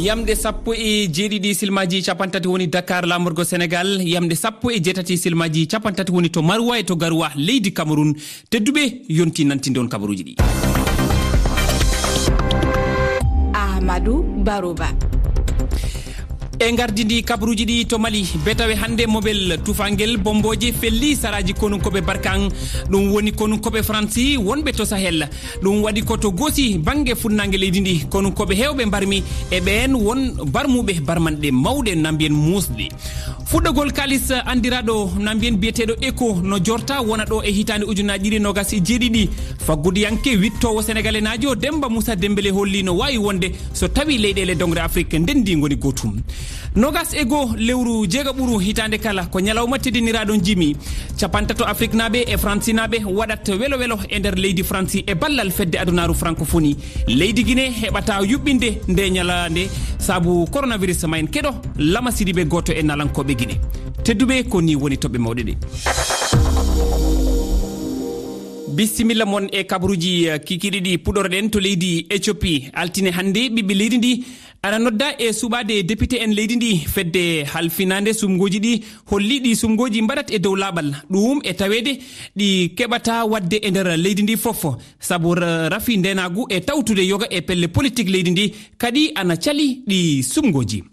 yamde sappo e jeeɗiɗi silmaji capantati woni Dakar lamorgo Sénégal, yamde sappo e jeetati silmaji capantati woni to Marwa e to Garoua leydi Cameroun. Tedduɓe yonti nantinde on kabaruji ɗi. Ahmadou Barouba. E gardidi kabaruji ɗi to Mali, betawe hande mobel tufangel bomboje felli saraji konunkoɓe Barkan, ɗum woni konunkoɓe France wonɓe to Sahel. ɗum waɗi ko to gosi banggue funnangue leydi ndi konunkoɓe hewɓe barmi e ɓen won barmuɓe barmanɗe mawɗe nambiyen musɗe. fuɗɗogol kalis andiraɗo nambiyen biyeteɗo ECHO no jorta wona ɗo e hitande ujunaji ɗiɗi nogas e jeeɗiɗi. faggudiyanke wittowo sénégalais najo Demba Moussa Dembélé holli no wawi wonde so tawi leyɗele dongre Afrique ndendi goni gotum. nogas ego lewru jeegaɓuru hitande kala ko ñalawma teddiniraɗon jimi capantato Afrique naɓe e France naɓe waɗat welo welo e nder leydi France e ballal fedde adunaru francophonie. leydi Guinée heɓata yuɓɓinde nde ñalande saabu coronavirus ma en keɗo Lama Sidibé goto e nalankoɓe Guinée. tedduɓe ko ni woni toɓɓe mawɗe ɗe. bisimilla mon e kabaruji kikiɗi ɗi puɗorɗen to leydi Éthiopie. altine hande ɓiɓɓe leydi ndi ana nodda e suɓade député en leydi ndi fedde halfinande sumgoji ɗi holli ɗi sumgoji mbaɗat e dow laaɓal ɗum e tawede ɗi keɓata wadde e nder leydi ndi foof saabu rafi ndenagu e tawtude yoga e pelle politique leydi ndi kadi ana cali ɗi sumgoji.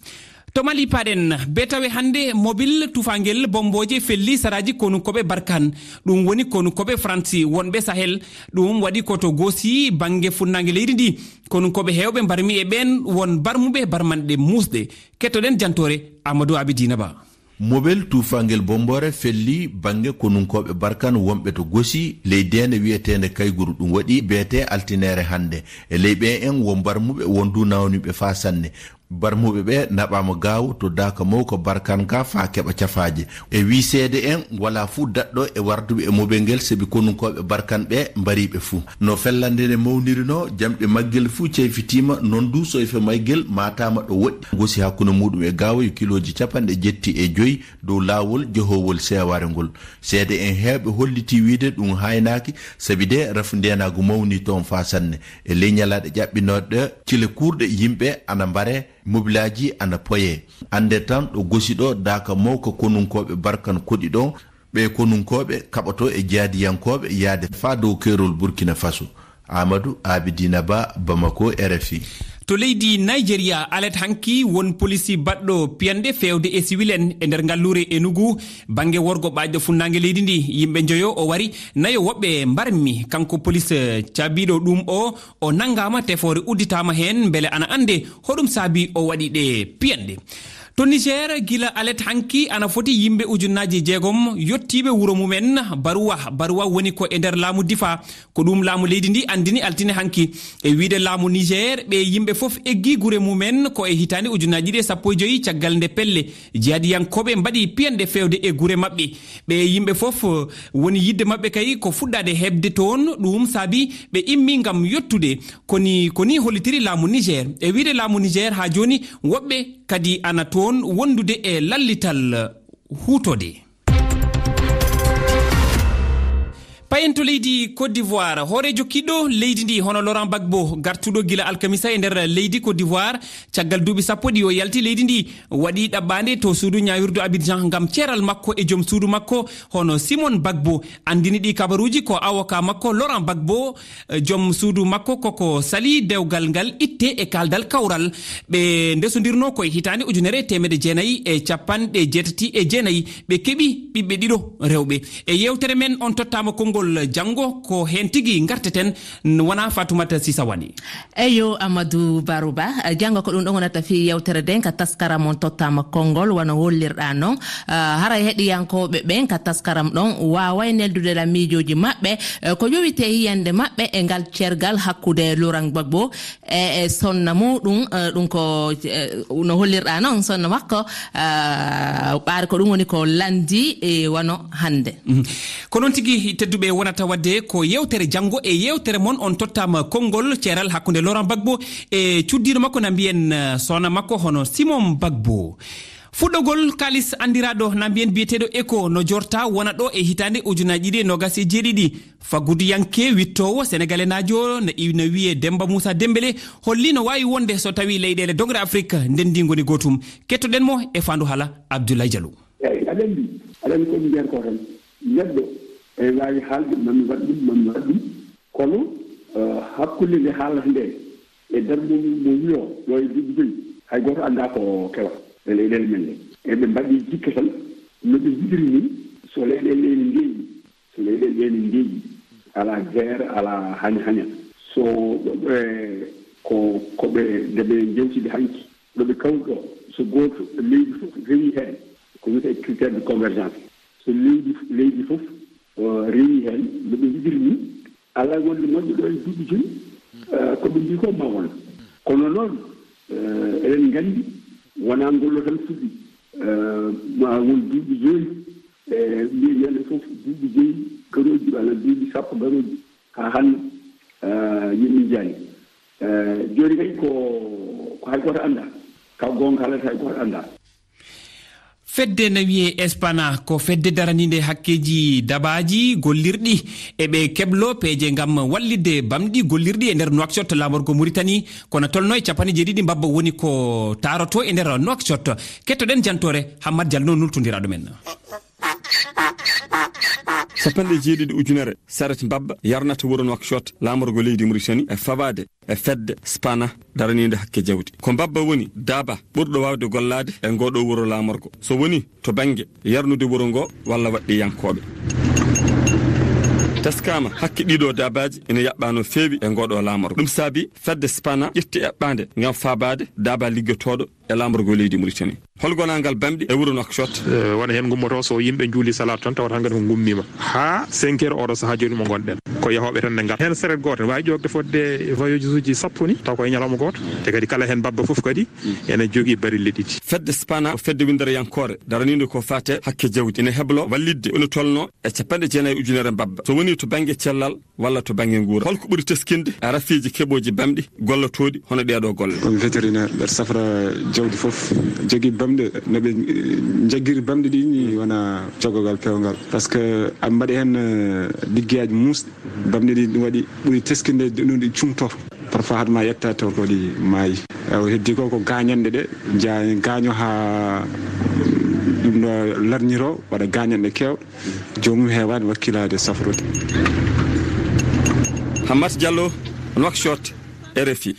to Mali paɗen betawe hande mobile tufangel bomboje felli saraji konunkoɓe Barkan, ɗum woni konunkoɓe France wonɓe Sahel. ɗum waɗi koto gosi banggue funnangue leydi ndi konunkoɓe hewɓe barmi e ɓen won barmuɓe barmanɗe musɗe. kettoɗen jantore Amadou Abidina Ba. mobel tufangel bombore felli bange konunkoɓe Barkan wonɓe to gosi leydende wiyetende kayguru ɗum waɗi beete altinere hande e leyɓe en won barmuɓe won du nawniɓe fa sanne. barmuɓe ɓe naɓama gaw to daka mawko Barkan ka fa keɓa cafaje e wisede en wala fu daɗɗo e warduɓe e moɓel ngel saabi konunkoɓe Barkan ɓe mbariɓe fu no fellandene mawnirino jamɗe maggel fu ceyfitima non du so efe maygel matama ɗo woɗɗi gosi hakkude muɗum e gawa yo kiloji 75 dow lawol jehowol seware ngol. seede en hewɓe holliti wiide ɗum haynaki saabi de rafu ndenago mawni toon fa sanne e ley ñalaɗe ƴaɓɓinoɗe cile kurɗe yimɓe ana mbare mobilaji ana poye ande tan ɗo gosi ɗo daka mawko konunkoɓe Barkan koɗi ɗon ɓe konunkoɓe kaɓato e jaadiyankoɓe yaade fa dow kerol Burkina Faso. Amadou Abidina Ba, Bamako, RFI. to leydi Nigeria alet hanki won polisi baɗɗo piyande fewde e civil en e nder ngallure Enugu banggue worgo ɓaƴɗo funnangue leydi ndi yimɓe joyo o wari nayo woɓɓe mbarmi kanko police cabiɗo ɗum o nangama tefore udditama hen beele ana ande hoɗum saabi o waɗi ɗe piyande. to Niger gila alet hanki ana foti yimɓe ujunnaji 6 yottiɓe wuro mumen Barouwa woni ko e nder laamu Difa ko ɗum laamu leydi ndi andini altine hanki e wiide laamu Niger ɓe yimɓe foof eggi gure mumen ko e hitande ujunnaji 15 caggal nde pelle jeadiyankoɓe mbaɗi piyande fewde e gure mabɓe ɓe yimɓe foof woni yidde mabɓe kay ko fuɗɗade hebde toon ɗum saabi ɓe immi gam yottude koni hollitiri laamu Niger e wiide laamu Niger ha joni woɓɓe kadi ana toon wondude e lallital hutode. payen to leydi Côte d'Ivoire hoorejo kiɗɗo leydi ndi hono Laurent Gbagbo gartuɗo gila alkamisa e nder leydi Côte d'Ivoire caggal duuɓi 10 ɗi o yalti leydi ndi waɗi ɗaɓɓande to suudu ñawirdu Abidjan gam ceeral makko e joom suudu makko hono Simon Gbagbo andini ɗi kabaruji ko avocat makko Laurent Gbagbo joom suudu makko koko sali dewgal ngal itte e kaldal kawral ɓe ndesodirno koye hitande 1989 ɓe keeɓi ɓiɓɓe ɗiɗo rewɓe e yewtere men on tottama konngol jango ko hen tigi garteten wona Fatoumata Sisa wani. eyo Amadou Barouba jango ko ɗum ɗon wonata fi yewtere den ka taskaram on tottama konngol wona hollirɗa noon hara heɗiyankoɓe ɓen ka taskaram ɗon waway neldude la miijoji maɓɓe ko yowite hiyande maɓɓe e ngal cergal hakkude Laurent Gbagbo e sonna muɗum ɗum ko no hollirɗa noon sonna makko ɓaari ko ɗum woni ko landi e wano hande ko noon tigi tedduɓe wonata wadde ko yewtere jango e yewtere mon on tottama konngol ceeral hakkude Laurent Gbagbo e cuddiɗo makko na mbiyen sona makko hono Simon Gbagbo. fuɗɗogol kalis andiraɗo na mbiyen biyeteɗo éco no jorta wona ɗo e hitande ujunaji ɗiɗi nogas e jeeɗiɗi fagguduyanke wittowo sénégalais najo no wiye Demba Moussa Dembélé holli no wawi wonde so tawi leyɗele dogre afrique ndendi goni gotum kettoɗen mo e fandu hala Abdoulaye Diallo. aɗa andi komi mbiyata ko tan neɗɗo e wawi haalde mami waɗ ɗum kono hakkude nde haalata nde e nder mo wiyo ɗo e duuɓi joyi hay goto anda ko kewa e leyɗele men ɗe eɓe mbaɗi jikke tan noɓe jidiri ni so leyɗele ɗe ne ndeeƴi ala guerre ala haña so koɓe ndeɓe jewtide hanki ɗoɓe kawɗo so goto leydi fof rewi hen ko wiyete critére de convergence so leydi fof rewi hen noɓe jidiri ni ala wonde moƴƴo ɗo e duuɓi joyi koɓe mbi ko ma won kono noon eɗen gandi wona ngollo tan fuɗɗi ma won duuɓi joyi mbi ñande fof duuɓi joyi garoji walla duuɓi sappo garoji ha hande yimɓe jaani joni kay ko hay goto anda ka gonga haalata hay goto anda. fedde no wiye espana ko fedde daranide hakkeji dabaji gollirɗi eɓe keblo peeje gam wallidde bamɗi gollirɗi e nder Nouakchott lamorgo Mauritanie kono tolno e capanɗe jeeɗiɗi mbabba woni ko taroto e nder Nouakchott kettoɗen jantore Hammad Diallo nultodiraɗo men. capanɗe jeeɗiɗi ujunere saret mbabba yarnata wuro Nouakchott lamorgo leydi Mauritanie e fabade e fedde spana daranide hakke jawdi ko mbabba woni daaba ɓurɗo wawde gollade e ngoɗo wuro lamorgo so woni to banggue yarnude wuro ngo walla waɗɗi yankoɓe teskama hakke ɗiɗo dabaji ene yaɓɓano feewi e ngoɗo lamorgo ɗum saabi fedde spana ƴetti eɓɓade gam fabade daaba liggotoɗo e lamorgo leydi Mauritanie holgonangal bamɗi e wuro Nouakchott wona hen gummoto so yimɓe juuli salatu tan tawata hankkadi ko gummima ha 5 heures oɗo saaha joni mo gonɗen ko yahoɓe tan ne ngal hen seret goto wawi jogde fodde voyage uji sappo ni taw koye ñalawma goto te kadi kala hen babba foof kadi ene jogui barille ɗiɗi fedde spana o fedde windere yankore daranide ko fate hakke jawdi ene heblo wallidde ene tolno e capanɗe jeenayyi ujunere mbabba so woni to banggue cellal walla to banggue guura holko ɓuuri teskinde e rafiji keɓoji bamɗi gollotoɗi hono ɗeɗo golle on vétérinaire ɓeɗa safra jawdi foof jogui bamɗe noɓe jagguiri bamɗe ɗi ni wona jogogal pewgal par ce que a mbaɗi hen liggueyaji musɗi bamɗe ɗi ɗum waɗi ɓuuri teskinde ɗum ɗi cumtoto parfois hadma yetta taw ko ɗi maayi o heddi ko gañanɗe ɗe gaño ha ɗum ɗo larñiro waɗa gañanɗe kewɗe jomum hewani wakkilade safrude. Hammad Diallo Nouakchott RFI.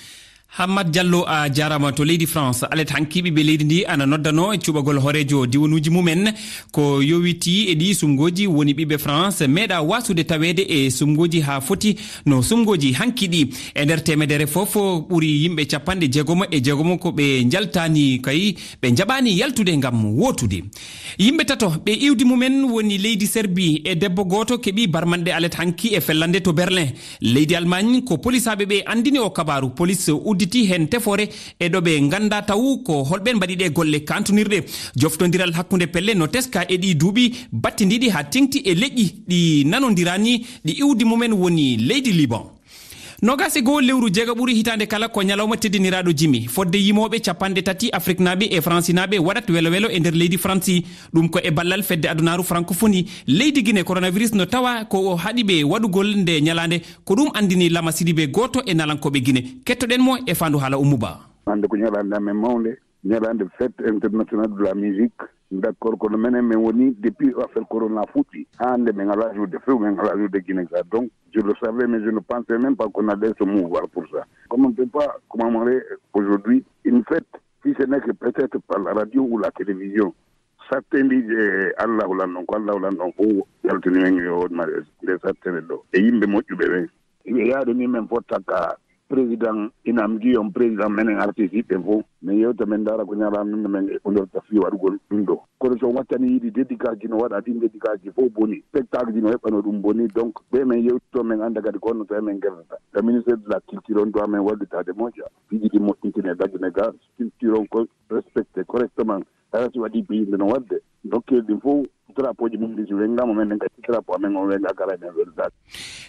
Hammad Diallo a jarama to leydi France alet hankiɓe ɓe leydi ndi ana noddano e cuɓagol horejo diwanuji mumen ko yowiti e ɗi sumgoji woni ɓiɓe France meeɗa wasude tawede e sumgoji ha foti no sumgoji hankiɗi e nder temedere foof ɓuuri yimɓe 56 ko ɓe jaltani kay ɓe jaɓani yaltude gam wotude yimɓe tato ɓe iwdi mumen woni leydi Serbie e debbo goto keeɓi barmanɗe alet hanki e fellande to Berlin leydi Allemagne ko polisaɓe ɓe andini o kabaru police udditi hen tefore e ɗo ɓe ganda taw ko holɓen mbaɗiɗe golle kantonirɗe joftodiral hakkude pelle no teska e ɗi duuɓi battidiɗi ha tengti e leƴƴi ɗi nanodirani ɗi iwdi mumen woni leydi Liban nogase goo lewru jeega ɓuuri hitande kala ko ñalawma teddiniraɗo jimi fodde yimoɓe 30 afrique naɓe e france naɓe waɗat welo welo e nder leydi france ɗum ko e ballal fedde adunaru francophonie leydi Guinée coronavirus no tawa ko haɗiɓe waɗugol nde ñalande ko ɗum andini Lama Sidibé goto e nalankoɓe Guinée kettoɗen mo e fandu haala Oumouba. hande ko ñalande amen mawde ñalande fête internationale de la musique d'accord kono menen min woni depuis affaire corona fuɗɗi hande min ala jourde few min ala jourde Guinée ça donc je le savais mais je ne pensais même pas qu'on allait se mouvoir pour ça comme on ne peut pas commémorer aujourd'hui une fête si ce n'est que peut-être par la radio ou la télévision certains disent Allah hulannon ko Allah hulannon fof yaltini men yo mariage nde sattere ɗo e yimɓe moƴƴuɓe ɓen yaade ni men fottaka président inam guillaume président menen artiste yiɓɓe fof min yewta min dara ko ñalanno men e ondorta fi waɗugol ɗum ɗo kono so wattani yiiɗi dédicace ji no waɗa ɗin dédicace ji fof boni spectacle ji no heɓɓano ɗum boni donc ɓe men yewtito min anda kadi ko honno tawi men guerdata le ministère de la culture on doit men wallitade moƴƴa fiji ɗi moƴƴintine dagne ga culture on ko respecté correctement ala si waɗi ɓeyinde no wadde donc ɗin fof drapeau ji mum ɗi si wengama men en gacci drapeau amen o wenga kala men weltade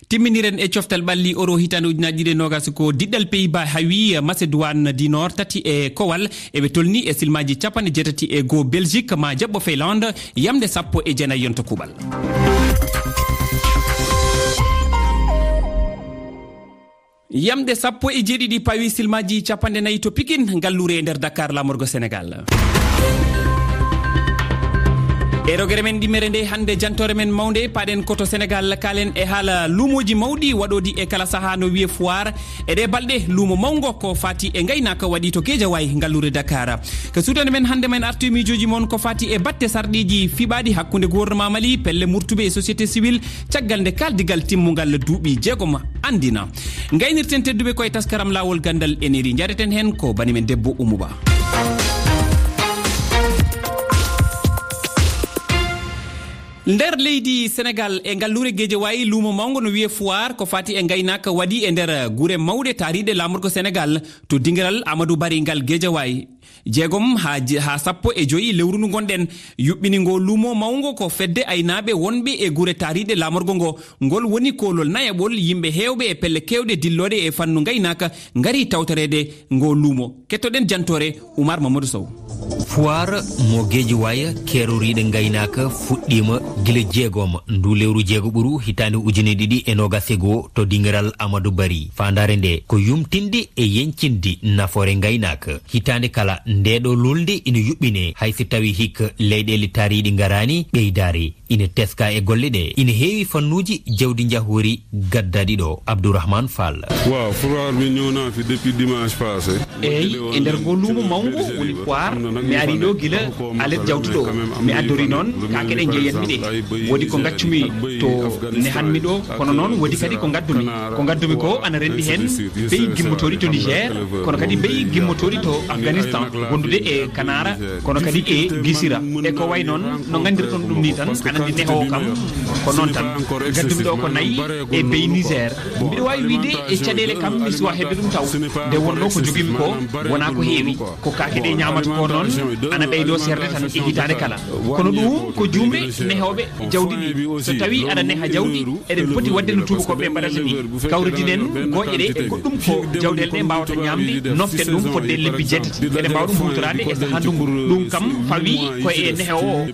timminiren e coftal ɓalli oro hitande ujunaji ɗiɗi e nogas ko diɗɗal Pays-Bas hawi Macédoine du Nord tati e kowal eɓe tolni e silmaji 17 Belgique ma jaɓɓo Finlande yamde 19 yonto kuuɓal. Yamde 17 pawi silmaji 4 to Pikine gallure e nder Dakar lamorgo Sénégal. erogere men ɗimmere nde hande jantore men mawde paɗen koto Sénégal kalen e haala luumoji mawɗi waɗodi e kala saaha no wiye foire eɗe balɗe luumo mawgo ko fati e gaynaka waɗi to Guédiawaye gallure Dakar ko sutande men hande men artu mijoji mon ko fati e batte sarɗiji fiɓaɗi hakkude gouvernement Mali pelle murtuɓe e société civile caggal nde kaldigal timmugal duuɓi 6 andina gaynirten tedduɓe koye taskaram lawol gandal eneri jareten hen ko banimen debbo Oumouba. nder leydi Sénégal e gallure Guédiawaye luumo mawgo no wiye foire ko fati e gaynaka waɗi e nder guure mawɗe taariɗe lamorgo Sénégal to dingiral Amadou Bari ngal Guédiawaye 6 ha 15 lewru ndu gonɗen yuɓɓini ngo luumo mawgo ko fedde aynaɓe wonɓe e guure taariɗe lamorgo ngo ngol woni kolol nayaɓol yimɓe hewɓe e pelle kewɗe dillode e fannu gaynaka gari tawtorede ngo luumo kettoɗen jantore Oumar Mamadou Sow. foire mo Guédiawaye keroriɗe gaynaka fuɗɗima gila 6 ndu lewru 6 ɓuru hitande 2021 to dingiral Amadou Bari fandare nde ko yumtinde e yencinde nafore gaynaka hitande kala ndeɗo lulde ina yuɓɓine hayso tawi hikka leyɗele taariɗi garani ɓeydare ina teska e golle ɗe ina heewi fannuji jawdi jahori gaddaɗi ɗo Abdourahmane Fall. waaw foire mi ñëwnafi depuis dimanche passé eyi e nder ngo luumo mawgo woni foire mi ari ɗo gila alet jawdi ɗo mi addori noon kakeɗe jeeyanmi ɗe wodi ko gaccumi to ne hanmi ɗo kono noon wodi kadi ko gaddumi ko ana rendi hen beyi gimmotoɗi to Niger kono kadi beyi gimmotoɗi to Afghanistan gondude e Kanara kono kadi e Gisira e ko way noon no gandirɗon ɗum ni tan anandi nehowo kam ko noon tan gaddumi ɗo ko nayi e beyi Niger mbiɗa wawi wiide e caɗele kam mi suwa hebde ɗum taw nde wonno ko joguimi ko wona ko heewi ko kakeɗe ñamata ko noon ana ɓeydo serde tan e hitande kala kono ɗum ko jumre nehewɓe jawdi ɗi so tawi aɗa neha jawdi eɗen poti wadde no tubakoɓe mbaɗata ni kawridinen gooƴe ɗe e goɗɗum ko jawɗele ɗe mbawata ñamde noften ɗum fodde lebbi 7 eɗen mbawa ɗum hutorade e saaha ndungu ɗum kam fawi ko e nehewo o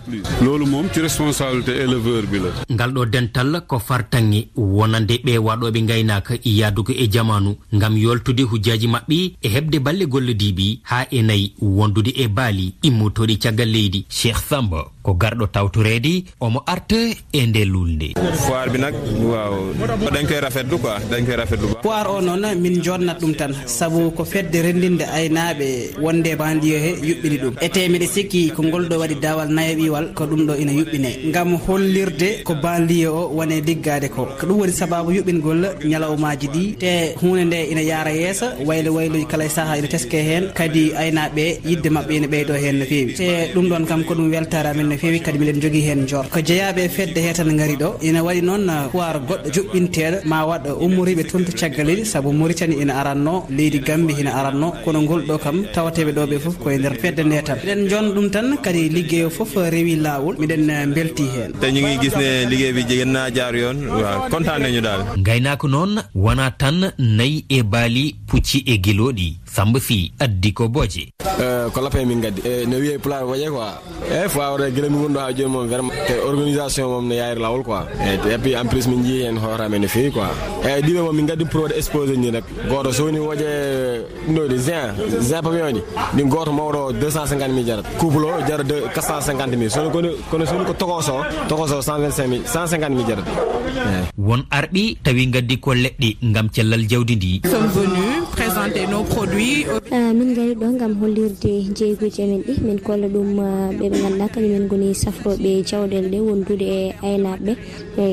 lolu mom ci responsabilité éleveur bi la ngal ɗo dental ko fartangi wonande ɓe waɗoɓe gaynaka yadugo e jamanu ngam yoltude hujjaji mabɓe e hebde balle gollodiɓe ha e nayi wondude e baali immotoɗi caggal leydi. Cheikh Samba ko garɗo tawtorede omo arta e nde lulde foire bi nak waaw dañ koy rafetlu quoi dañ koy rafetlu ba foire o noon min jodnat ɗum tan sabu ko fedde rendinde aynaɓe wonde bandiyo he yuɓɓini ɗum ete miɗe sikki ko ngolɗo waɗi dawal nayaɓiwal ko ɗum ɗo ina yuɓɓine ngam hollirde ko banliyo o wone liggade ko ɗum woni sababu yuɓɓingol ñalawmaji ɗi te hunde nde ina yaara yeesa wayloji kala e saaha ina teske hen kadi aynaɓe yidde mabɓe ina ɓeydo hen no fewi te ɗum ɗon kam ko ɗum weltare amen no fewi kadi miɗen jogui hen jor ko jeeyaɓe fedde he tan gaari ɗo ina waɗi noon foire goɗɗo juɓɓinteɗo ma waɗa ummoriɓe toon to caggal leydi saabu Mauritanie ina aranno leydi Gambie ina aranno kono ngol ɗo kam tawateɓe ɗo ɓe foof koye nder fedde nde tan miɗen jon ɗum tan kadi ligguey o foof rewi lawol miɗen belti hen te ñu ngi gis ne liggéey bi jegen na jaar yoon waaw kontaan nañu daal gaynako noon wona tan nayi e baali pucci e guiloɗi Samba Sy addi ko boje ko lappe min gaddi no wiye pulaar waɗe quoi foire guila mi gonɗo ha joni moom vraiment te organisation moom ne yayri lawol quoi et puis en plus min jii hen hoorame no fewi quoi eyyi ɗiɓe moom min gaddi pour waɗa exposé ni rek goto so woni woje ɗumɗo zin pavillon ɗi ɗin goto mawɗo 250 000 jarat couple o jara 450 000 sono kono soni ko tokoso 125 000 150 000 jarat won arɓi tawi gaddi ko leɗɗe ngam cellal jawdi ndi sommes venus présenter nos produits min gari ɗo ngam hollirde jeeguji amen ɗi min kolla ɗum ɓe ganduɗa kañumen goni safroɓe jawɗele ɗe wondude e aynaɓeɓe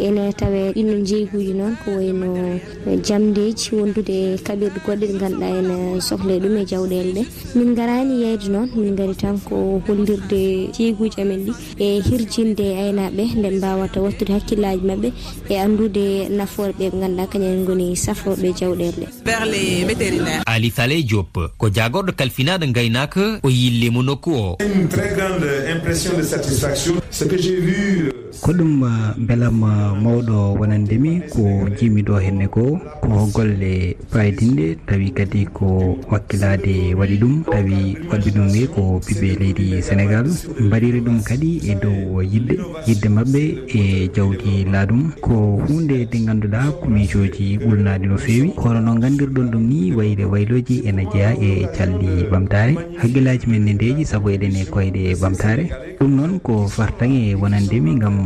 ene tawe ɗinno jeeguji noon ko wayno jamdeji wondude e kaɓirɗe goɗɗe ɗe ganduɗa ene sohle ɗum e jawɗele ɗe min garani yeyde noon min gari tan ko hollirde jeeguji amen ɗi e hirjinde aynaɓe nden mbawata wattude hakkillaji mabɓe e andude nafoore ɓe ganduɗa kañumen goni safroɓe jawɗele ɗe vers les vétérinaire. Ali Saleh Diop ko jagordo kalfinade gaynaka o yille mo nokku o. Une très grande impression de satisfaction. Ce que j'ai vu kodum belama mawdo wonandemi ko jimido henne ko golle faydinde tawi kadi ko wakkilade wadi dum tawi wadbi dum wi ko bibe leydi Sénégal mbariri dum kadi e dow yidde mabbe e jawdi laadum ko hunde de ganduda ko mijoji bulnaade no fewi kono no gandirdon dum ni wayloji ena jeya e caldi bamtare haggilaji men ne deji sabo eden e koyde bamtare dum non ko fartange wonandemi ngam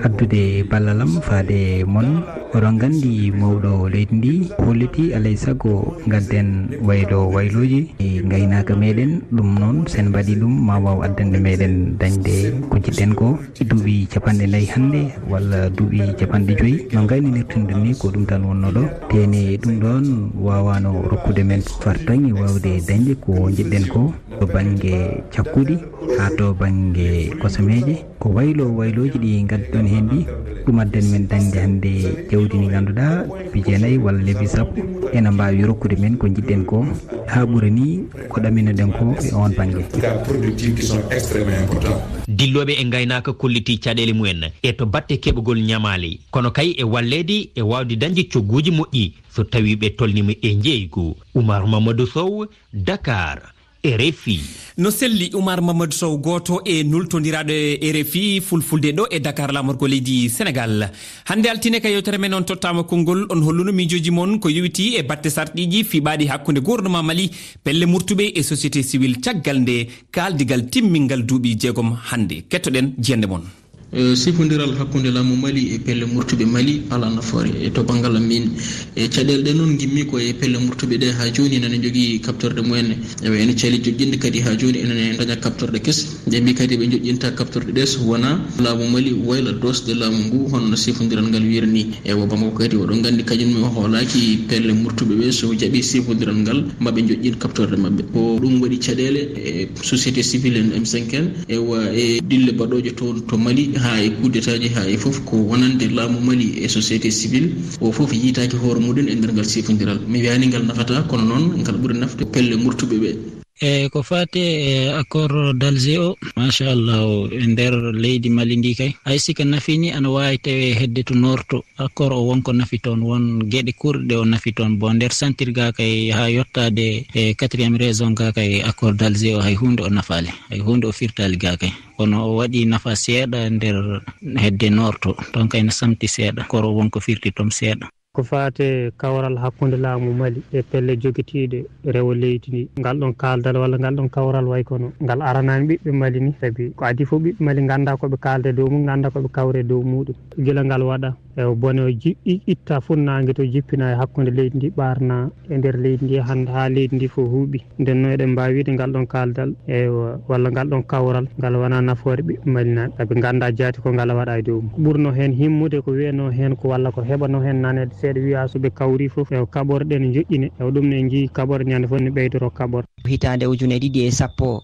addude ballalam faade mon oɗon gandi mawɗo leydi ndi holliti alay sago gadden wayloji e gaynaka meɗen ɗum noon sen mbaɗi ɗum ma waw addande meɗen dañde ko jiɗɗen ko duuɓi capanɗe nayyi hannde walla duuɓi capanɗe joyyi no gayninirtude ni ko ɗum tan wonno ɗo tene ɗum ɗon wawano rokkude men fartaŋi wawde dañde ko jiɗɗen ko to banggue cakkudi ha to banggue kosameje ko wayloji ɗi gadduɗon hen ɗi ɗum addan men dañde hannde jawdi ni ganduɗa bijeenayyi walla lebbi sappo ena mbawi rokkude men ko jiɗɗen ko ha ɓuura ni ko ɗaminoɗen ko e on banggue dilloɓe e gaynaka kolliti caɗele mumen e to batte keɓugol ñamali kono kay e wallede e wawde dañde cogguji moƴƴi so tawi ɓe tolnima e jeeygu. Oumar Mamadou Sow, Dakar, RFI. No selli Oumar Mamadou Sow goto e nultodiraɗo RFI fulfulde ɗo e Dakar lamorgo leydi Sénégal. Hande altine ka yewtere men on tottama konngol on holluno mijoji mon ko yowiti e batte sarɗiji fiɓaɗi hakkude gouvernement Mali pelle murtuɓe e société civile caggal nde kaldigal timmingal duuɓi 6 hande kettoɗen jiyande mon. Sifodiral hakkunde laamu Mali e pelle murtuɓe Mali ala nafoore e to banggal min e caɗele ɗe noon gimmi ko e pelle murtuɓe ɗe ha joni nane jogui captorde mumen ene caali joƴƴinde kadi ha joni ene daña captorde kese nde mbi kadi ɓe joƴƴinta captorde ɗe so wona laamu Mali wayla dosde laamu ngu hono sifodiral ngal wirni e wo Bamako kadi oɗon gandi kañum mi hoolaki pelle murtuɓe ɓe so jaaɓi sifodiral ngal maɓe joƴƴin captorde mabɓe ko ɗum waɗi caɗele e société civile en M5N e dille baɗoje to Mali ha e coup d'état ji ha e fof ko wonande laamu Mali e société civile o fof yitaki hoore muɗum e nder ngal sifodiral mi wiyani ngal nafata kono noon ngal ɓuuri nafde pelle murtuɓe ɓe. ko fate accord d'Alger o machallah e nder leydi Mali ndi kay hay sika nafini ana wawi tawe hedde to norto accord o wonko nafi toon won gueɗe kurɗe o nafi toon bo nder sentir ga kay ha yottade e 4e raison ga kay accord d'Alger o hay hunde o nafali hay hunde o firtali ga kay kono o waɗi nafa seeɗa nder hedde norto donc kayne samti seeɗa koro wonko firti toon seeɗa. ko fate kawral hakkunde laamu Mali e pelle joguitiɗe rewo leydi ndi ngal ɗon kaldal walla ngal ɗon kawral way kono ngal aranani ɓiɓɓe Mali ni saabi ko adi fof ɓiɓɓe Mali ganda koɓe kalde dow mum ganda koɓe kawre dow muɗum gila ngal waɗa e bone o itta funnague to jippina e hakkude leydi ndi ɓarna e nder leydi ndi hande ha leydi ndi fof huuɓi nden noon eɗen mbawi wiide ngal ɗon kaldal e walla ngal ɗon kawral ngal wona nafoore ɓiɓɓe Mali naɓe saabi ganda jaati ko ngal waɗa e dow mum ɓurno hen himmude ko wiyano hen ko walla ko heɓano hen nanede seeɗa wiya so ɓe kawri fof e kaɓore ɗe ne joƴƴine e ɗum ne jii kaɓore ñande fof ne ɓeydoro kaɓore. hitande 2015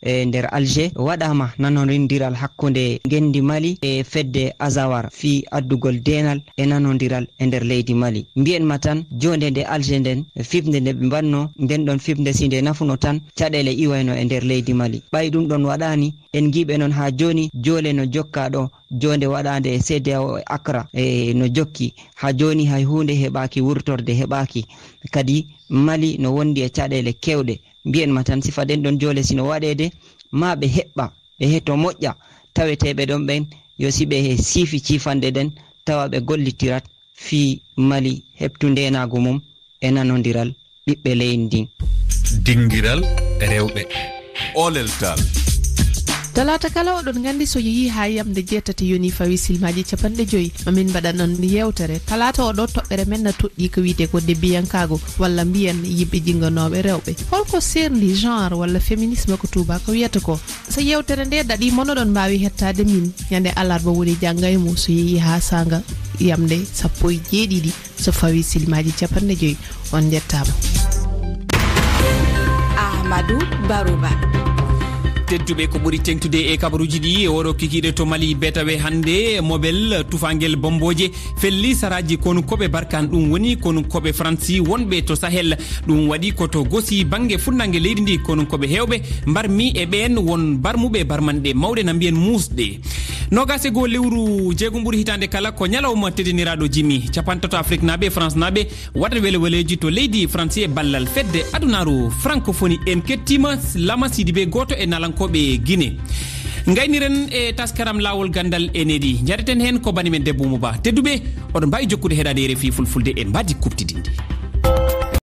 e nder Alger waɗama nanodiral hakkude gendi Mali e fedde Azawar fi addugol denal e nanodiral e nder leydi Mali mbiyenma tan jonde nde Alger nden fifde nde ɓe mbanno nden ɗon fifde si nde nafuno tan caɗele iwayno e nder leydi Mali ɓay ɗum ɗon waɗani en giɓe noon ha joni joole no jokka ɗo jonde waɗande CEDEAO e Accra e no jokki ha joni hay hunde heɓaki wurtorde heɓaki kadi Mali no wondi e caɗele kewɗe mbiyenma tan sifa den ɗon joole sino waɗede ma ɓe heɓɓa ɓe hetto moƴƴa taweteɓe ɗon ɓen yo si ɓe siifi cifande den tawa ɓe gollitirat fi Mali heɓtu ndenagu mum e nanodiral ɓiɓɓe leydi ndin. Dinguiral rewɓe olel tal talata kala oɗon gandi so yeehi ha yamde 7 yoni fawi silmaji 50 mamin mbaɗanon yewtere talata oɗo toɓɓere men na toɗɗi ko wiite ko debbiyankago walla mbiyen yimɓe jinganoɓe rewɓe holko serli genre walla féminisme ko tubako wiyata ko so yewtere nde daɗi monoɗon mbawi hettade min ñande alarba woni janggaymo so yeehi ha sanga yamde 17 so fawi silmaji 50 on jettama. Ahmadou Barouba. tedduɓe ko ɓuri tengtude e kabaruji ɗi oɗo kikiɗe to Mali betawe hande mobel tufangel bomboje felli saraji konkoɓe barkan ɗum woni konkoɓe franci wonɓe to Sahel ɗum waɗi koto gosi banggue funnangue leydi ndi konkoɓe hewɓe barmi e ɓen won barmuɓe barmanɗe mawɗe na mbiyen musɗe 21 lewru jeegom ɓuuri hitande kala ko ñalawma tediniraɗo jimi capantato Afrique naɓe France naɓe waɗa weleweleji to leydi France e ballal fedde adunaru francophonie en kettima Lama Sidibe goto e nalankoɓe Guinée gayniren e taskaram lawol gandal e needi jareten hen ko bani men debbo Mouba tedduɓe oɗon mbawi jokkude heɗade RFI fulfulde en mbadi kuptidinde